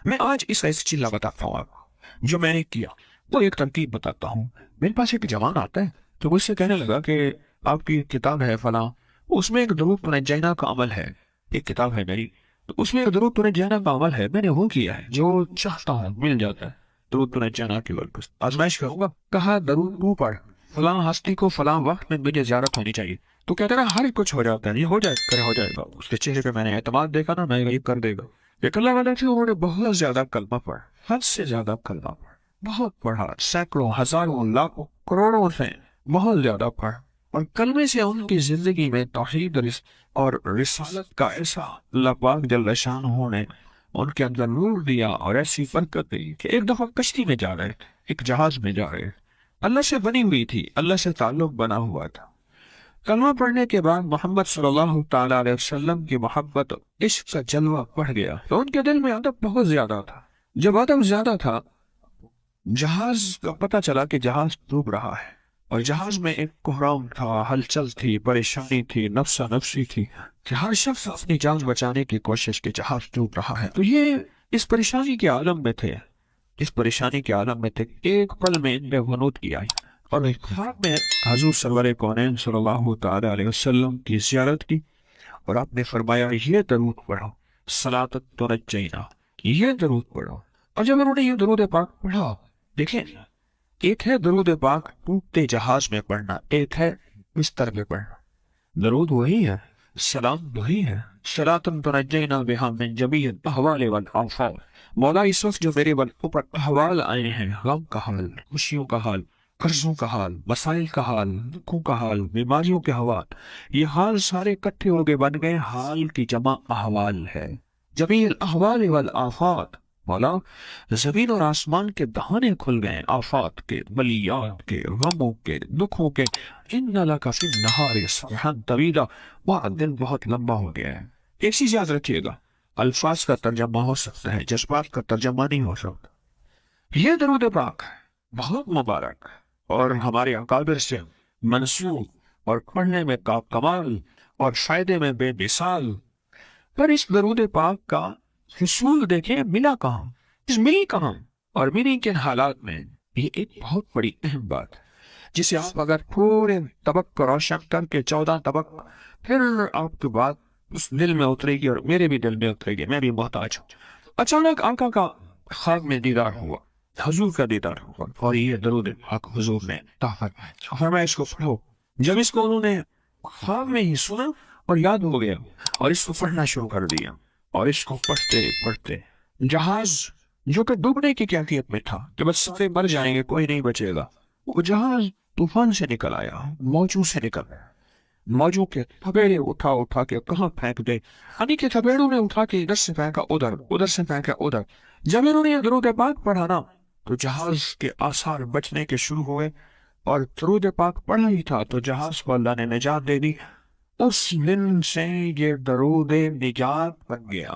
میں آج اس ایسی چیز بتاتا ہوں آپ کو جو میں نے کیا، وہ ایک ترکیب بتاتا ہوں۔ میرے پاس ایک جوان آتا ہے تو مجھ سے کہنے لگا کہ آپ کی کتاب ہے فلاں، اس میں ایک درود تنجینا کا عمل ہے، ایک کتاب ہے میری، تو اس میں ایک درود تنجینا کا عمل ہے، میں نے وہ کیا ہے، جو چاہتا ہوں مل جاتا ہے درود تنجینا کی ورکس، آزمائش کروں گا۔ کہا درود تو پڑھ، فلاں ہستی کو فلاں وقت میں مجھے زیارت ہونی چاہیے، تو کہتا ہے ہر ایک کچھ ہو جاتا ہے، یہ ہو جائے گا۔ اس کے چہرے پہ میں نے اعتماد دیکھا نا، میں یہ کر دے گا۔ ایک اللہ والے تھے، انہوں نے بہت زیادہ کلمہ پڑھا، حد سے زیادہ کلمہ پڑھا، بہت پڑھا، سینکڑوں، ہزاروں، لاکھوں، کروڑوں سے بہت زیادہ پڑھا، اور کلمے سے ان کی زندگی میں توحید اور رسالت کا ایسا اللہ پاک جل شانہ نے ان کے اندر نور دیا اور ایسی برکت دی کہ ایک دفعہ کشتی میں جا رہے تھے، ایک جہاز میں جا رہے تھے، اللہ سے بنی ہوئی تھی، اللہ سے تعلق بنا ہوا تھا۔ کلمہ پڑھنے کے بعد محمد صلی اللہ تعالی علیہ وسلم کی محبت، عشق کا جلوہ بڑھ گیا، تو ان کے دل میں ادب بہت زیادہ تھا۔ جب ادب زیادہ تھا، جہاز کا پتہ چلا کہ جہاز ڈوب رہا ہے، اور جہاز میں ایک کوہرام تھا، ہلچل تھی، پریشانی تھی، نفسا نفسی تھی، کہ ہر شخص اپنی جان بچانے کی کوشش کہ جہاز ڈوب رہا ہے۔ تو یہ اس پریشانی کے عالم میں تھے، اس پریشانی کے عالم میں تھے، ایک پل میں ان میں غنود کی آئی، اور ایک خواب میں حضور سرور کونین صلی اللہ تعالی علیہ وسلم کی زیارت کی، اور آپ نے فرمایا یہ درود پڑھو، صلاۃ تنجینا، یہ درود پڑھو۔ اور جب انہوں نے یہ درود پاک پڑھا، دیکھیں، ایک ہے درود پاک ٹوٹتے جہاز میں پڑھنا، ایک ہے بستر میں پڑھنا۔ درود وہی ہے، سلام وہی ہے، صلاۃ تنجینا بہا من جمیع الاحوال والآفات۔ مولا اس وقت جو میرے اوپر احوال آئے ہیں، غم کا حال، خوشیوں کا حال، قرضوں کا حال، مسائل کا حال، دکھوں کا حال، بیماریوں کے حوال، یہ حال سارے اکٹھے ہو کے بن گئے حال کی جمع احوال ہے، جمیع الاحوال والآفات۔ مولا زمین اور آسمان کے دہانے کھل گئے، آفات کے، بلیات کے، غموں کے، دکھوں کے۔ ان لک فی النہار سبحا طویلا، وہ دن بہت لمبا ہو گیا ہے۔ ایک چیز یاد رکھیے گا، الفاظ کا ترجمہ ہو سکتا ہے، جذبات کا ترجمہ نہیں ہو سکتا۔ یہ درود پاک بہت مبارک اور ہمارے اکابر سے منسوب، اور پڑھنے میں کا کمال اور فائدے میں بے مثال، پر اس درود پاک کا حصول دیکھیں ملا کہاں، اس ملی کہاں، اور ملی کے حالات میں، یہ ایک بہت بڑی اہم بات ہے، جسے آپ اگر پورے طبق کو روشن کر کے 14 طبق، پھر آپ کی بات اس دل میں اترے گی، اور میرے بھی دل میں اترے گی، میں بھی محتاج ہوں۔ اچانک آقا کا خواب میں دیدار ہوا، حضور کا دیدار ہوا، اور یہ درود پاک حضور نے فرمایا اس کو پڑھو۔ جب اس کو انہوں نے خواب میں ہی سنا اور یاد ہو گیا، اور اس کو پڑھنا شروع کر دیا، اور اس کو پڑھتے پڑھتے جہاز جو کہ ڈوبنے کی کیفیت میں تھا کہ بس سارے مر جائیں گے، کوئی نہیں بچے گا، وہ جہاز طوفان سے نکل آیا، موجوں سے نکل آیا، موجوں کے تھبیڑے اٹھا اٹھا کے کہاں پھینک دے، یعنی کہ تھبیڑوں نے اٹھا کے ادھر سے پھینکا ادھر، ادھر سے پھینکا ادھر۔ جب انہوں نے یہ درود پاک پڑھا نا، تو جہاز کے آثار بچنے کے شروع ہوئے، اور درود پاک پڑھا ہی تھا تو جہاز کو اللہ نے نجات دے دی۔ اس دن سے یہ درود نجات بن گیا،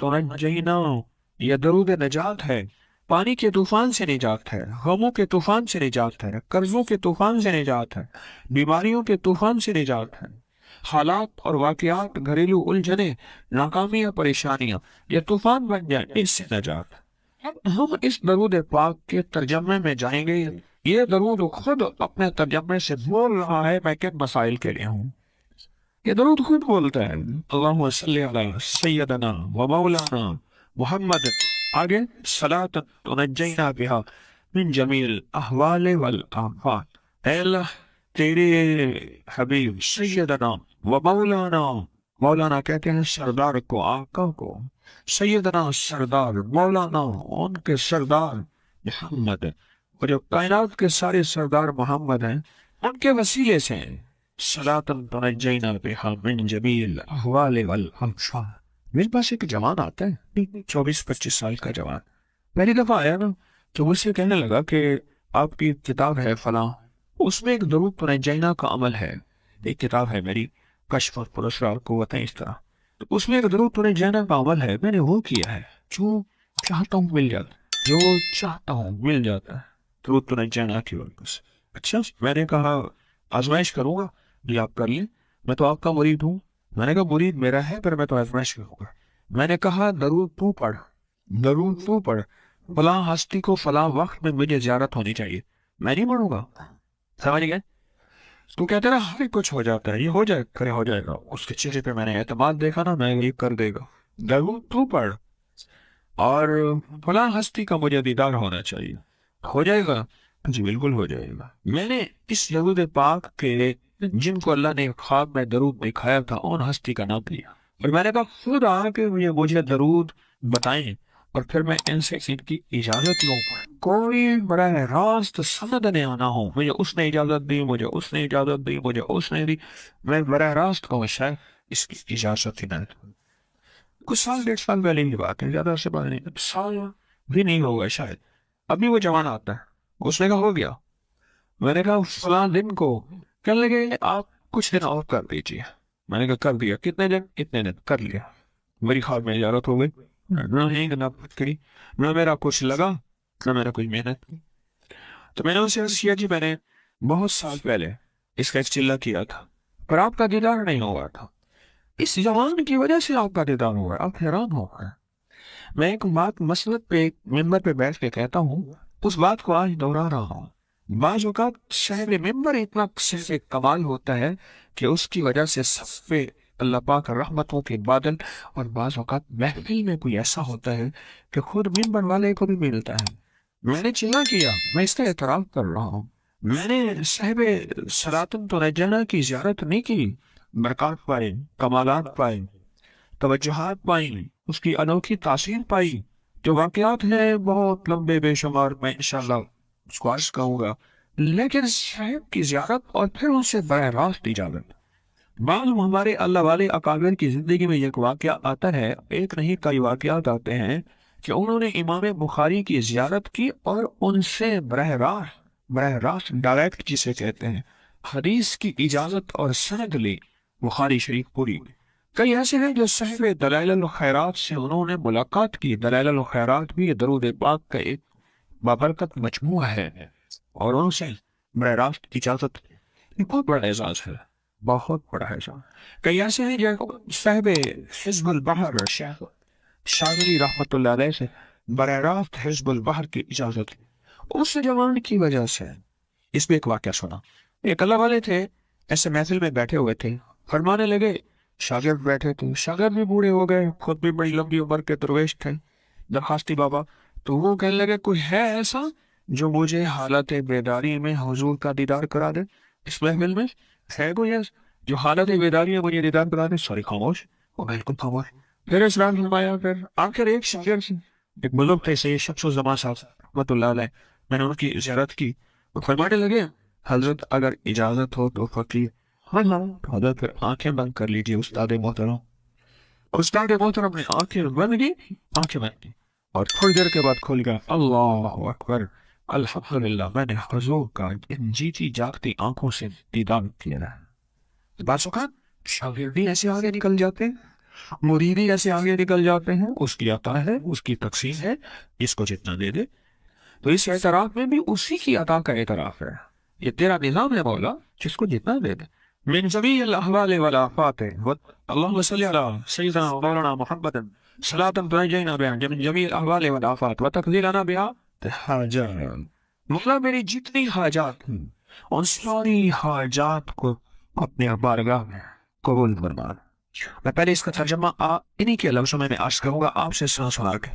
تو نجینا، یہ درود نجات ہے، پانی کے طوفان سے نجات ہے، غموں کے طوفان سے نجات ہے، قرضوں کے طوفان سے نجات ہے، بیماریوں کے طوفان سے نجات ہے، حالات اور واقعات، گھریلو الجھنیں، ناکامیاں، پریشانیاں، یہ طوفان بن جائیں، اس سے نجات ہے۔ ہم اس درود پاک کے ترجمے میں جائیں گے۔ یہ درود خود اپنے ترجمے سے بول رہا ہے میں کن مسائل کے لیے ہوں۔ یہ درود خود بولتا ہے، اللہم صلی علی سیدنا و مولانا محمد، آگے صلاۃ تنجینا بہا من جمیع الاحوال والآفات۔ اے اللہ تیرے حبیب سیدنا و مولانا، مولانا کہتے ہیں سردار کو، آقا کو، سیدنا سردار، مولانا ان کے سردار محمد، اور جو کائنات کے سارے سردار محمد ہیں، ان کے وسیلے سے صلاۃ تنجینا بہا من جمیع الاحوال والآفات۔ میرے پاس ایک جوان آتا ہے، 24-25 سال کا جوان، پہلی دفعہ آیا نا، تو مجھ سے کہنے لگا کہ آپ کی کتاب ہے فلاں، اس میں ایک درود تنجینا کا عمل ہے، ایک کتاب ہے میری، کشف الاسرار قوتیں، اس طرح، تو اس میں ایک درود تنجینا کا عمل ہے، میں نے وہ کیا ہے، جو چاہتا ہوں مل جاتا ہے، جو چاہتا ہوں مل جاتا ہے، درود تنجینا کی وجہ سے۔ اچھا، میں نے کہا آزمائش کروں گا، یہ آپ کر لیں، میں تو آپ کا مرید ہوں۔ میں نے کہا مرید میرا ہے، پر میں تو آزمائش کروں گا۔ میں نے کہا درود تو پڑھ، درود تو پڑھ، فلاں ہستی کو فلاں وقت میں مجھے زیارت ہونی چاہیے، میں نہیں پڑھوں گا، سمجھ گئے؟ تو کہتے نا ہر کچھ ہو جاتا ہے، یہ ہو جائے کرے ہو جائے گا، اس کے چہرے پہ میں نے اعتماد دیکھا نا، میں یہ کر دے گا، درود تو پڑھ اور فلاں ہستی کا مجھے دیدار ہونا چاہیے، ہو جائے گا؟ جی بالکل ہو جائے گا۔ میں نے اس درود پاک کے جن کو اللہ نے خواب میں درود دکھایا تھا ان ہستی کا نام لیا، اور میں نے کہا خود آ کے مجھے درود بتائیں اور پھر میں ان سے ان کی اجازت لوں، کوئی براہ راست سند نے آنا ہو، مجھے اس نے اجازت دی، مجھے اس نے اجازت دی، مجھے اس نے دی، میں براہ راست کہوں شاید اس کی اجازت ہی نہ دے۔ کچھ سال 1.5 سال پہلے کی بات ہے، زیادہ سے بات نہیں، سال بھی نہیں ہوگا شاید، ابھی وہ جوان آتا ہے، اس نے کہا ہو گیا، میں نے کہا فلاں دن کو، کہنے لگے آپ کچھ دن اور کر دیجیے، میں نے کہا کر دیا، کتنے دن؟ اتنے دن کر لیا، میری خواب میں اجازت ہو گئی، نہ ایک نہ کری، نہ میرا کچھ لگا نہ میرا کوئی محنت کی۔ تو میں نے اسے عرض کیا جی میں نے بہت سال پہلے اس کا ایک چلہ کیا تھا پر آپ کا دیدار نہیں ہوا تھا، اس زبان کی وجہ سے آپ کا دیدار ہوا ہے، آپ حیران ہو گئے۔ میں ایک بات مسجد پہ ممبر پہ بیٹھ کے کہتا ہوں، اس بات کو آج دہرا رہا ہوں، بعض اوقات شہر ممبر اتنا صرف ایک کمال ہوتا ہے کہ اس کی وجہ سے سب پہ اللہ پاک رحمتوں کے بادل، اور بعض اوقات محفل میں کوئی ایسا ہوتا ہے کہ خود ممبر والے کو بھی ملتا ہے۔ میں نے چلا کیا، میں اس کا اعتراف کر رہا ہوں، میں نے صاحب سلاطن تو رجانہ کی زیارت نہیں کی، برکات پائے، کمالات پائے، توجہات پائی، اس کی انوکھی تاثیر پائی، جو واقعات ہیں بہت لمبے بے شمار، میں انشاءاللہ اس کو عرض کہوں گا، لیکن صاحب کی زیارت اور پھر ان سے براہ راست اجازت۔ بعض ہمارے اللہ والے اکابر کی زندگی میں ایک واقعہ آتا ہے، ایک نہیں کئی واقعات آتے ہیں کہ انہوں نے امام بخاری کی زیارت کی اور ان سے براہ راست ڈائریکٹ جسے کہتے ہیں حدیث کی اجازت اور سند لی، بخاری شریف پوری۔ کئی ایسے ہیں جو صاحب دلائل الخیرات سے انہوں نے ملاقات کی، دلائل الخیرات بھی درود پاک کا ایک بابرکت مجموعہ ہے، اور ان سے براہ راست اجازت، یہ بہت بڑا اعزاز ہے، بہت بڑا اعزاز۔ کئی ایسے ہیں جو صاحب حزب البحر شیخ شاذلی رحمۃ اللہ علیہ سے براہ راست حزب البحر کی اجازت لی، اس جوان کی وجہ سے۔ اس میں ایک واقعہ سنا، ایک اللہ والے تھے، ایسے محفل میں بیٹھے ہوئے تھے، فرمانے لگے، شاگرد بیٹھے تھے، شاگرد بھی بوڑھے ہو گئے، خود بھی بڑی لمبی عمر کے درویش تھے، درخواستی بابا، تو وہ کہنے لگے کوئی ہے ایسا جو مجھے حالت بیداری میں حضور کا دیدار کرا دے؟ اس محفل میں ہے کوئی ایسا جو حالت بیداری میں مجھے دیدار کرا دے؟ سوری خاموش، وہ بالکل خاموش۔ پھر اسلام فرمایا، پھر آخر ایک شاگرد سے، ایک بزرگ تھے سید شمس الزمان صاحب رحمۃ اللہ علیہ، میں نے ان کی زیارت کی، وہ فرمانے لگے حضرت اگر اجازت ہو تو فقیر، ہاں حضرت پھر آنکھیں بند کر لیجیے استاد محترم۔ استاد محترم نے آنکھیں بند کی اور تھوڑی دیر کے بعد کھول گیا، اللہ اکبر، الحمدللہ، میں نے حضور کا ان جیتی جاگتی آنکھوں سے دیدار کیا ہے۔ بعض اوقات شاگردی ایسے آگے نکل جاتے ہیں، مریدی ایسے آگے نکل جاتے ہیں، اس کی عطا ہے، اس کی تقسیم ہے، اس کو جتنا دے دے۔ تو اس اعتراف میں بھی اسی کی عطا کا اعتراف ہے، یہ تیرا نظام ہے مولا، جس کو جتنا دے دے۔ من جمیع الاحوال والآفات، اللهم صل على سيدنا مولانا محمد صلاة تنجينا بها من جميع الاحوال والآفات وتقضي لنا بها حاجات۔ مولا میری جتنی حاجات ہیں ان ساری حاجات کو اپنے بارگاہ میں قبول فرما۔ میں پہلے اس کا ترجمہ انہی کے لفظوں میں عرض کروں گا، آپ سے سنا کے۔